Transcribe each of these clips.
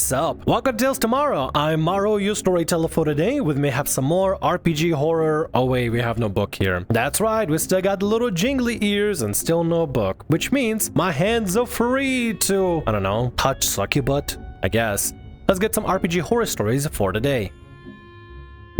What's up? Welcome to Tales Tomorrow. I'm Morrow, your storyteller for today. With me have some more RPG horror. Oh wait, we have no book here. That's right, we still got the little jingly ears and still no book, which means my hands are free to, I don't know, touch succubut, I guess. Let's get some RPG horror stories for today.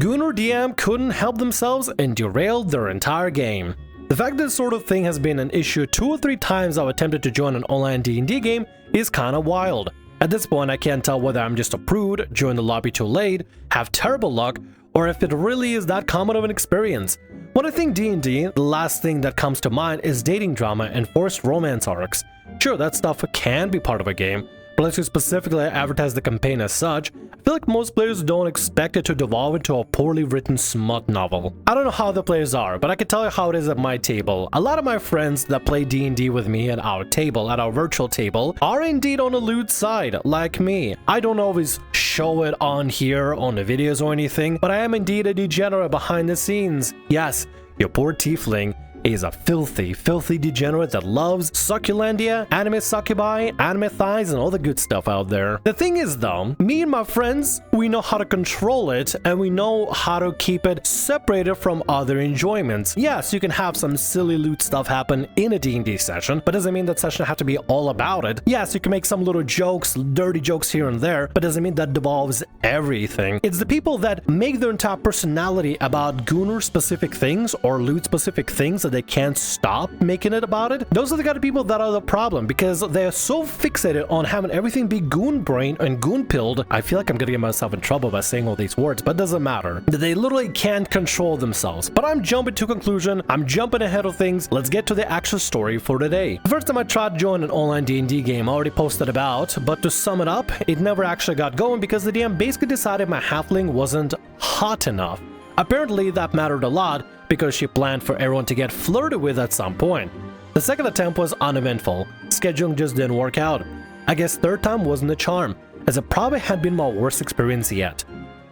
Gooner DM couldn't help themselves and derailed their entire game. The fact that this sort of thing has been an issue 2 or 3 times I've attempted to join an online D&D game is kinda wild. At this point, I can't tell whether I'm just a prude, join the lobby too late, have terrible luck, or if it really is that common of an experience. When I think D&D, the last thing that comes to mind is dating drama and forced romance arcs. Sure, that stuff can be part of a game, but let's just specifically advertise the campaign as such. I feel like most players don't expect it to devolve into a poorly written smut novel. I don't know how the players are, but I can tell you how it is at my table. A lot of my friends that play D&D with me at our table, at our virtual table, are indeed on the lewd side, like me. I don't always show it on here, on the videos or anything, but I am indeed a degenerate behind the scenes. Yes, your poor tiefling is a filthy degenerate that loves succulandia, anime succubi, anime thighs, and all the good stuff out there. The thing is though, me and my friends, we know how to control it and we know how to keep it separated from other enjoyments. Yes, you can have some silly loot stuff happen in a D&D session, but doesn't mean that session have to be all about it. Yes, you can make some little jokes, dirty jokes here and there, but doesn't mean that devolves everything. It's the people that make their entire personality about Gooner specific things or loot specific things that they can't stop making it about it. Those are the kind of people that are the problem, because they're so fixated on having everything be goon-brained and goon-pilled. I feel like I'm gonna get myself in trouble by saying all these words, but it doesn't matter. They literally can't control themselves. But I'm jumping to conclusion. I'm jumping ahead of things. Let's get to the actual story for today. The first time I tried to join an online D&D game I already posted about, but to sum it up, it never actually got going because the DM basically decided my halfling wasn't hot enough. Apparently that mattered a lot because she planned for everyone to get flirted with at some point. The second attempt was uneventful. Scheduling just didn't work out. I guess third time wasn't a charm, as it probably had been my worst experience yet.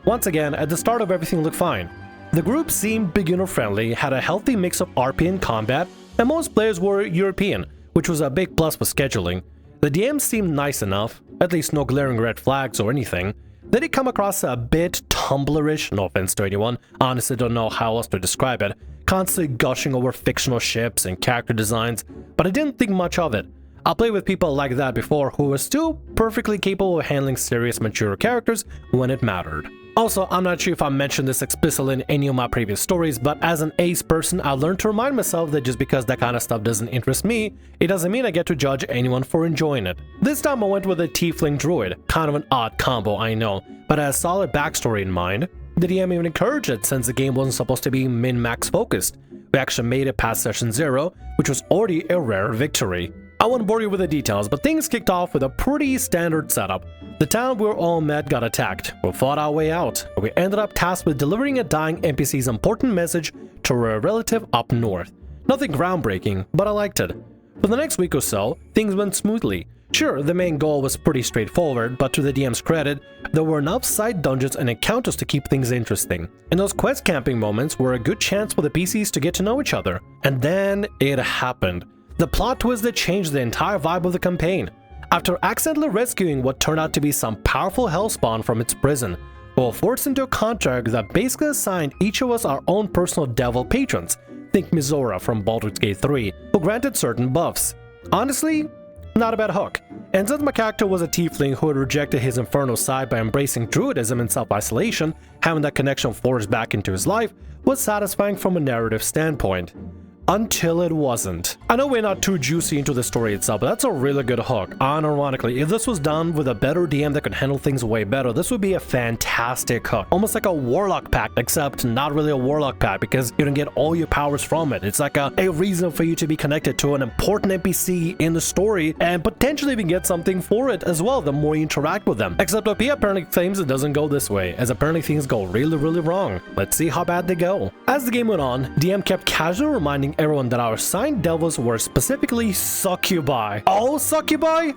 Once again, at the start of everything looked fine. The group seemed beginner friendly, had a healthy mix of RP and combat, and most players were European, which was a big plus with scheduling. The DM seemed nice enough, at least no glaring red flags or anything. They did come across a bit Tumblr-ish, no offense to anyone, honestly don't know how else to describe it, constantly gushing over fictional ships and character designs, but I didn't think much of it. I played with people like that before who were still perfectly capable of handling serious, mature characters when it mattered. Also, I'm not sure if I mentioned this explicitly in any of my previous stories, but as an ace person, I learned to remind myself that just because that kind of stuff doesn't interest me, it doesn't mean I get to judge anyone for enjoying it. This time I went with a tiefling druid, kind of an odd combo, I know, but had a solid backstory in mind. The DM even encouraged it since the game wasn't supposed to be min-max focused. We actually made it past session 0, which was already a rare victory. I won't bore you with the details, but things kicked off with a pretty standard setup. The town we all met got attacked. We fought our way out. We ended up tasked with delivering a dying NPC's important message to a relative up north. Nothing groundbreaking, but I liked it. For the next week or so, things went smoothly. Sure, the main goal was pretty straightforward, but to the DM's credit, there were enough side dungeons and encounters to keep things interesting. And those quest camping moments were a good chance for the PCs to get to know each other. And then it happened. The plot twist that changed the entire vibe of the campaign. After accidentally rescuing what turned out to be some powerful hellspawn from its prison, we were forced into a contract that basically assigned each of us our own personal devil patrons, think Mizora from Baldur's Gate 3, who granted certain buffs. Honestly, not a bad hook. And since my character was a tiefling who had rejected his infernal side by embracing druidism and self-isolation, having that connection forced back into his life was satisfying from a narrative standpoint. Until it wasn't. I know we're not too juicy into the story itself, but that's a really good hook. Unironically, if this was done with a better DM that could handle things way better, this would be a fantastic hook. Almost like a warlock pact, except not really a warlock pact because you don't get all your powers from it. It's like a reason for you to be connected to an important NPC in the story and potentially even get something for it as well the more you interact with them. Except OP apparently claims it doesn't go this way, as apparently things go really wrong. Let's see how bad they go. As the game went on, DM kept casually reminding everyone that our assigned devils were specifically succubi. All succubi?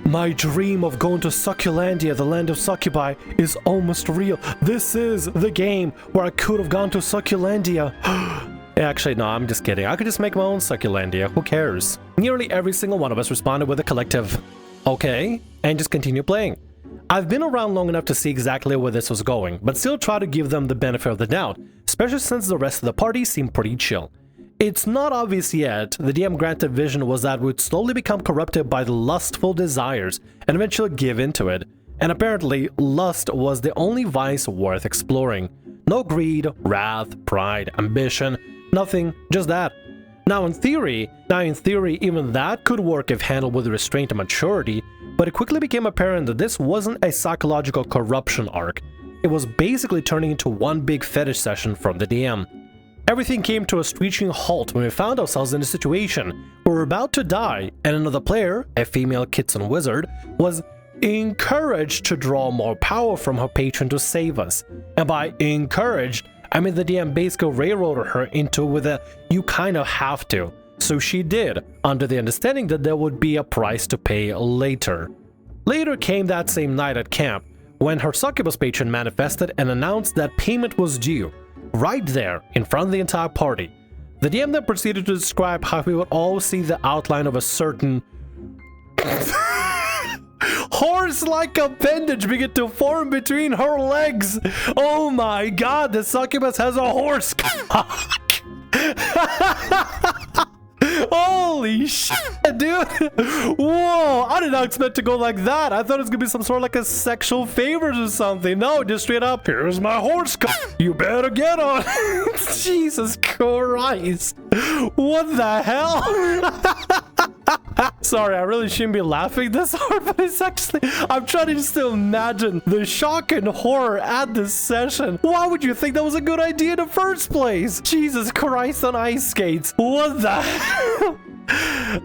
My dream of going to Succulandia, the land of succubi, is almost real. This is the game where I could have gone to Succulandia. Actually, no, I'm just kidding. I could just make my own Succulandia. Who cares? Nearly every single one of us responded with a collective, okay, and just continue playing. I've been around long enough to see exactly where this was going, but still try to give them the benefit of the doubt, especially since the rest of the party seemed pretty chill. It's not obvious yet, the DM granted vision was that we'd slowly become corrupted by the lustful desires and eventually give into it. And apparently, lust was the only vice worth exploring. No greed, wrath, pride, ambition, nothing, just that. Now in theory, even that could work if handled with restraint and maturity, but it quickly became apparent that this wasn't a psychological corruption arc. It was basically turning into one big fetish session from the DM. Everything came to a screeching halt when we found ourselves in a situation where we were about to die, and another player, a female Kitson wizard, was encouraged to draw more power from her patron to save us. And by encouraged, I mean the DM basically railroaded her into with a "you kind of have to." So she did, under the understanding that there would be a price to pay later. Later came that same night at camp, when her succubus patron manifested and announced that payment was due, right there, in front of the entire party. The DM then proceeded to describe how we would all see the outline of a certain horse-like appendage begin to form between her legs. Oh my god, the succubus has a horse cock. Holy shit, dude. Whoa, I did not expect to go like that. I thought it was gonna be some sort of like a sexual favors or something. No, just straight up, here's my horse cock. You better get on. Jesus Christ. What the hell? Sorry, I really shouldn't be laughing this hard, but it's actually, I'm trying to just imagine the shock and horror at this session. Why would you think that was a good idea in the first place? Jesus Christ on ice skates. What the hell?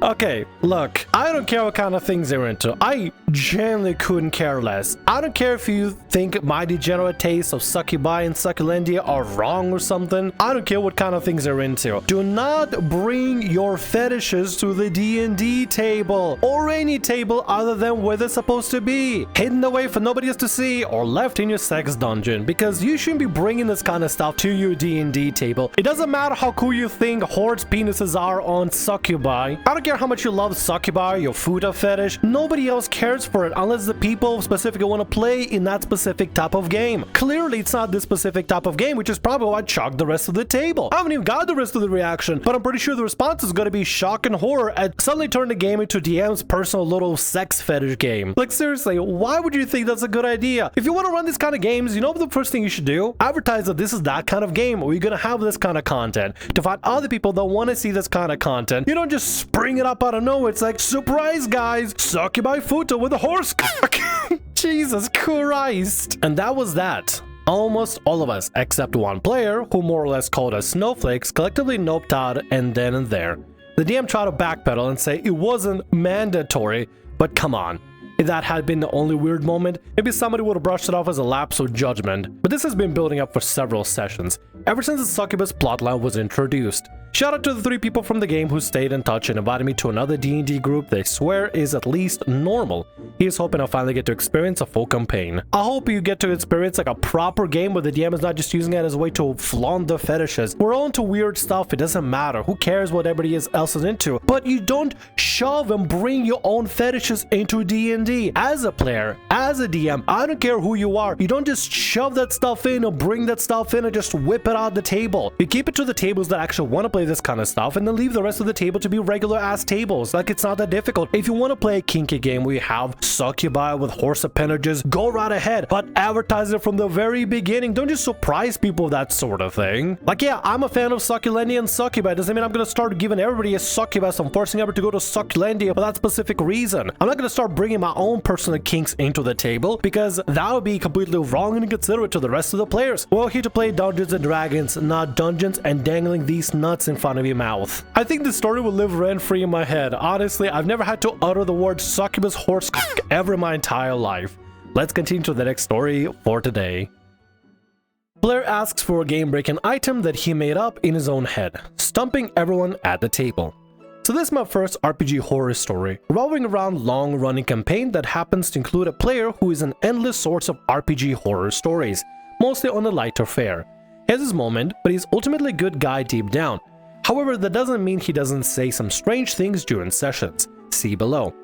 Okay, look, I don't care what kind of things they're into. I genuinely couldn't care less. I don't care if you think my degenerate tastes of succubi and succulendia are wrong or something. I don't care what kind of things they're into. Do not bring your fetishes to the D&D table or any table other than where they're supposed to be. Hidden away for nobody else to see or left in your sex dungeon, because you shouldn't be bringing this kind of stuff to your D&D table. It doesn't matter how cool you think hordes' penises are on succubi. I don't care how much you love succubi, your futa fetish. Nobody else cares for it unless the people specifically want to play in that specific type of game. Clearly, it's not this specific type of game, which is probably why I shocked the rest of the table. I haven't even got the rest of the reaction, but I'm pretty sure the response is going to be shock and horror at suddenly turning the game into DM's personal little sex fetish game. Like seriously, why would you think that's a good idea? If you want to run these kind of games, you know the first thing you should do? Advertise that this is that kind of game where you're going to have this kind of content to find other people that want to see this kind of content. You don't just spring it up out of nowhere. It's like, surprise guys, succubi futa with a horse cock. Jesus Christ. And that was that. Almost all of us, except one player, who more or less called us snowflakes, collectively noped out and then and there. The DM tried to backpedal and say it wasn't mandatory, but come on. If that had been the only weird moment, maybe somebody would have brushed it off as a lapse of judgment. But this has been building up for several sessions, ever since the succubus plotline was introduced. Shout out to the 3 people from the game who stayed in touch and invited me to another D&D group they swear is at least normal. Here's hoping I'll finally get to experience a full campaign. I hope you get to experience like a proper game where the DM is not just using it as a way to flaunt the fetishes. We're all into weird stuff, it doesn't matter. Who cares what everybody else is into? But you don't shove and bring your own fetishes into D&D. As a player, as a DM, I don't care who you are. You don't just shove that stuff in or bring that stuff in and just whip it out the table. You keep it to the tables that actually want to play this kind of stuff and then leave the rest of the table to be regular ass tables. Like, it's not that difficult. If you want to play a kinky game where you have succubi with horse appendages, go right ahead, but advertise it from the very beginning. Don't just surprise people with that sort of thing. Like, yeah, I'm a fan of succulendia and succubi. Doesn't mean I'm gonna start giving everybody a succubus and forcing everybody to go to succulendia for that specific reason. I'm not gonna start bringing my own personal kinks into the table, because that would be completely wrong and inconsiderate to the rest of the players. We're here to play Dungeons and Dragons, not dungeons and dangling these nuts in front of your mouth. I think this story will live rent-free in my head. Honestly, I've never had to utter the word succubus horse cock ever in my entire life. Let's continue to the next story for today. Blair asks for a game-breaking item that he made up in his own head, stumping everyone at the table. So this is my first RPG horror story, revolving around long-running campaign that happens to include a player who is an endless source of RPG horror stories, mostly on the lighter fare. He has his moment, but he's ultimately a good guy deep down. However, that doesn't mean he doesn't say some strange things during sessions. See below.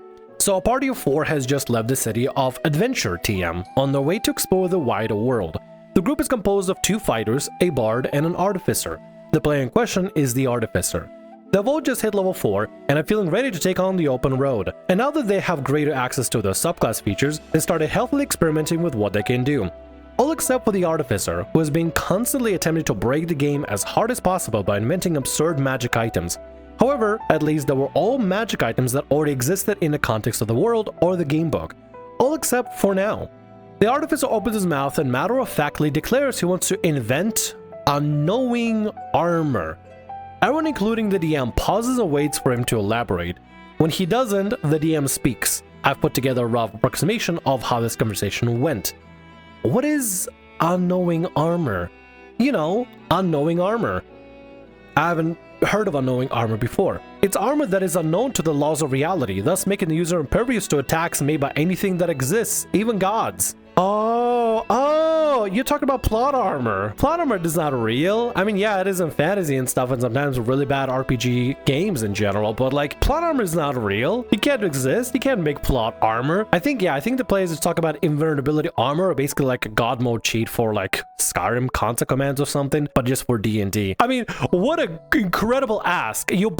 So a party of 4 has just left the city of Adventure TM on their way to explore the wider world. The group is composed of 2 fighters, a bard, and an artificer. The player in question is the artificer. They've all just hit level 4 and are feeling ready to take on the open road. And now that they have greater access to their subclass features, they started healthily experimenting with what they can do. All except for the artificer, who has been constantly attempting to break the game as hard as possible by inventing absurd magic items. However, at least they were all magic items that already existed in the context of the world or the gamebook. All except for now. The artificer opens his mouth and matter-of-factly declares he wants to invent unknowing armor. Everyone, including the DM, pauses and waits for him to elaborate. When he doesn't, the DM speaks. I've put together a rough approximation of how this conversation went. What is unknowing armor? You know, unknowing armor. I haven't heard of unknowing armor before. It's armor that is unknown to the laws of reality, thus making the user impervious to attacks made by anything that exists, even gods. Oh, you're talking about plot armor. Plot armor is not real. I mean, yeah, it is in fantasy and stuff, and sometimes really bad RPG games in general, but like, plot armor is not real. It can't exist. You can't make plot armor. I think the players talk about invulnerability armor, or basically like a god mode cheat for like Skyrim concept commands or something, but just for D&D. I mean, what an incredible ask. You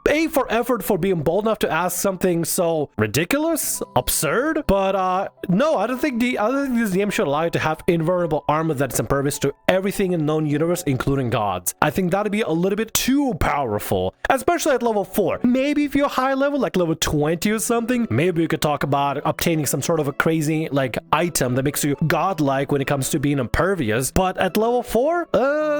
A for effort for being bold enough to ask something so ridiculous, absurd, but no, I don't think this DM should allow you to have invulnerable armor that's impervious to everything in known universe, including gods. I think that'd be a little bit too powerful, especially at level 4. Maybe if you're high level, like level 20 or something, maybe you could talk about obtaining some sort of a crazy like item that makes you godlike when it comes to being impervious. But at level 4,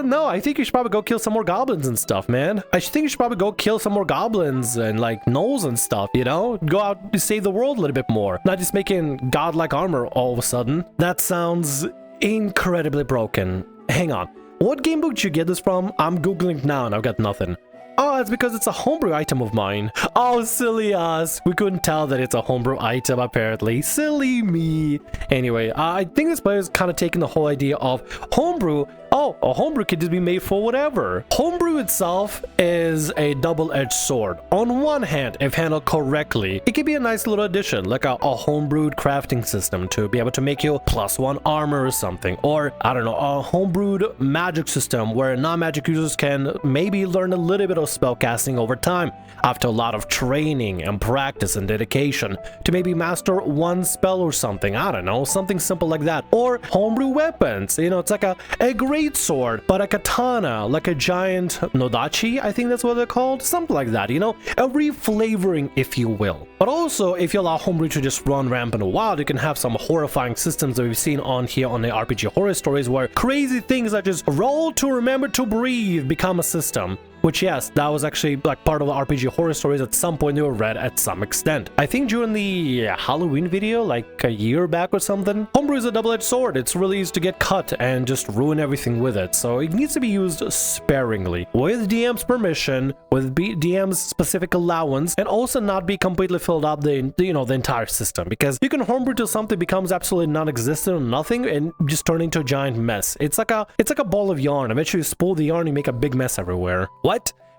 no, I think you should probably go kill some more goblins and stuff, man. I think you should probably go kill some more goblins and like gnolls and stuff, you know? Go out to save the world a little bit more, not just making godlike armor all of a sudden. That sounds incredibly broken. Hang on. What gamebook did you get this from? I'm googling now and I've got nothing. Oh, it's because it's a homebrew item of mine. Oh, silly us. We couldn't tell that it's a homebrew item, apparently. Silly me. Anyway, I think this player is kind of taking the whole idea of homebrew. Oh, a homebrew can just be made for whatever. Homebrew itself is a double-edged sword. On one hand, if handled correctly, it can be a nice little addition, like a homebrewed crafting system to be able to make you +1 armor or something. Or, I don't know, a homebrewed magic system where non-magic users can maybe learn a little bit of spellcasting over time after a lot of training and practice and dedication to maybe master one spell or something. I don't know, something simple like that. Or homebrew weapons. You know, it's like a great sword, but a katana, like a giant nodachi, I think that's what they're called, something like that, you know, a reflavoring, if you will. But also, if you allow homebrew to just run rampant wild, you can have some horrifying systems that we've seen on here on the RPG Horror Stories, where crazy things that just roll to remember to breathe become a system. Which, yes, that was actually like part of the RPG Horror Stories at some point. They were read at some extent. I think during the Halloween video, like a year back or something. Homebrew is a double-edged sword. It's really easy to get cut and just ruin everything with it. So it needs to be used sparingly, with DM's permission, with DM's specific allowance, and also not be completely filled up the entire system. Because you can homebrew till something becomes absolutely non-existent or nothing and just turn into a giant mess. It's like a ball of yarn. Eventually you spool the yarn and you make a big mess everywhere. What?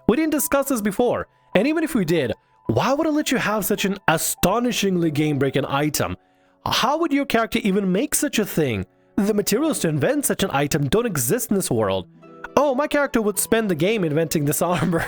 We didn't discuss this before. And even if we did, why would it let you have such an astonishingly game-breaking item? How would your character even make such a thing? The materials to invent such an item don't exist in this world. Oh, my character would spend the game inventing this armor.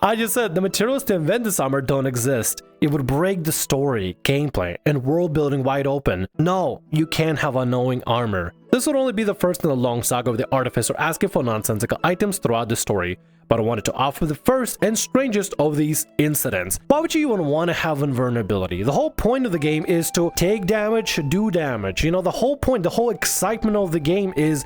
I just said the materials to invent this armor don't exist. It would break the story, gameplay, and world building wide open. No, you can't have unknowing armor. This would only be the first in a long saga of the artificer asking for nonsensical items throughout the story, but I wanted to offer the first and strangest of these incidents. Why would you even want to have invulnerability? The whole point of the game is to take damage, do damage. You know, the whole point, the whole excitement of the game is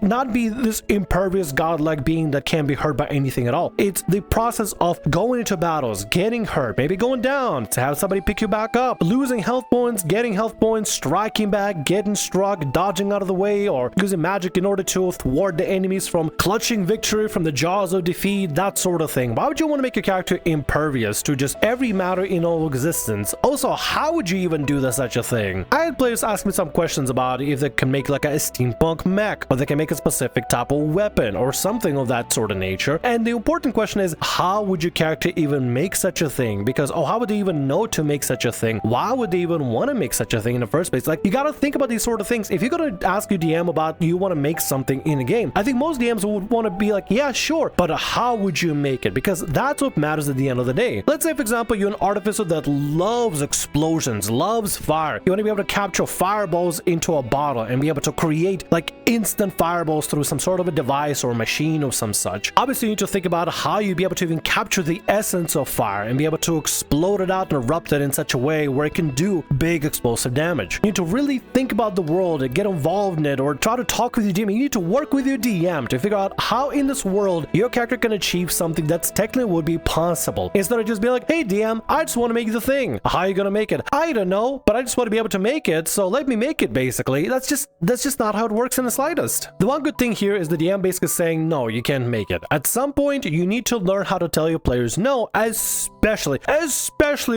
not be this impervious godlike being that can't be hurt by anything at all. It's the process of going into battles, getting hurt, maybe going down, to have somebody pick you back up, losing health points, getting health points, striking back, getting struck, dodging out of the way, or using magic in order to thwart the enemies from clutching victory from the jaws of defeat. feed, that sort of thing. Why would you want to make your character impervious to just every matter in all existence? Also, how would you even do such a thing? I had players ask me some questions about if they can make like a steampunk mech, or they can make a specific type of weapon or something of that sort of nature. And the important question is, how would your character even make such a thing? Because, oh, how would they even know to make such a thing? Why would they even want to make such a thing in the first place? Like, you gotta think about these sort of things. If you're gonna ask your DM about you want to make something in a game, I think most DMs would want to be like, yeah, sure, but how would you make it? Because that's what matters at the end of the day. Let's say, for example, you're an artificer that loves explosions, loves fire. You want to be able to capture fireballs into a bottle and be able to create like instant fireballs through some sort of a device or machine or some such. Obviously, you need to think about how you'd be able to even capture the essence of fire and be able to explode it out and erupt it in such a way where it can do big explosive damage. You need to really think about the world and get involved in it, or try to talk with your DM. You need to work with your DM to figure out how in this world your character can achieve something that's technically would be possible, instead of just being like, hey DM, I just want to make the thing. How are you gonna make it? I don't know, but I just want to be able to make it, so let me make it. Basically, that's just not how it works in the slightest. The one good thing here is the DM basically saying, no, you can't make it. At some point, you need to learn how to tell your players no, especially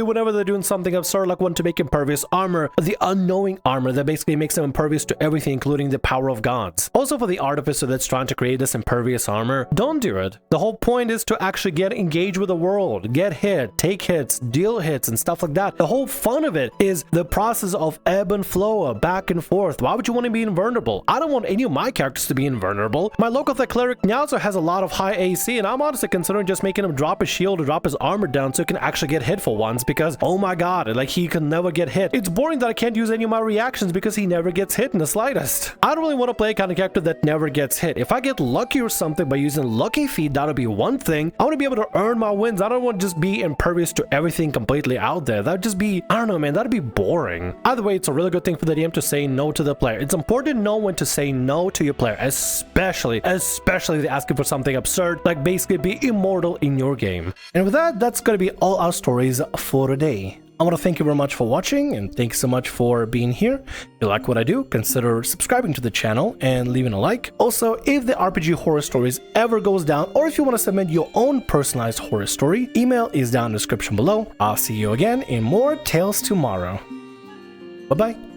whenever they're doing something absurd like wanting to make impervious armor, the unknowing armor that basically makes them impervious to everything, including the power of gods. Also, for the artificer that's trying to create this impervious armor, don't do it. The whole point is to actually get engaged with the world, get hit, take hits, deal hits, and stuff like that. The whole fun of it is the process of ebb and flow, back and forth. Why would you want to be invulnerable? I don't want any of my characters to be invulnerable. My local cleric Nyauzo has a lot of high AC, and I'm honestly considering just making him drop his shield or drop his armor down so he can actually get hit for once, because oh my god, like, he can never get hit. It's boring that I can't use any of my reactions because he never gets hit in the slightest. I don't really want to play a kind of character that never gets hit. If I get lucky or something by using lucky feat, that'll be one thing. I want to be able to earn my wins. I don't want to just be impervious to everything completely out there. That'd just be, I don't know, man, that'd be boring. Either way, it's a really good thing for the DM to say no to the player. It's important to know when to say no to your player, especially if they're asking for something absurd, like basically be immortal in your game. And with that, that's going to be all our stories for today. I want to thank you very much for watching, and thanks so much for being here. If you like what I do, consider subscribing to the channel and leaving a like. Also, if the RPG Horror Stories ever goes down, or if you want to submit your own personalized horror story, email is down in the description below. I'll see you again in more Tales Tomorrow. Bye-bye.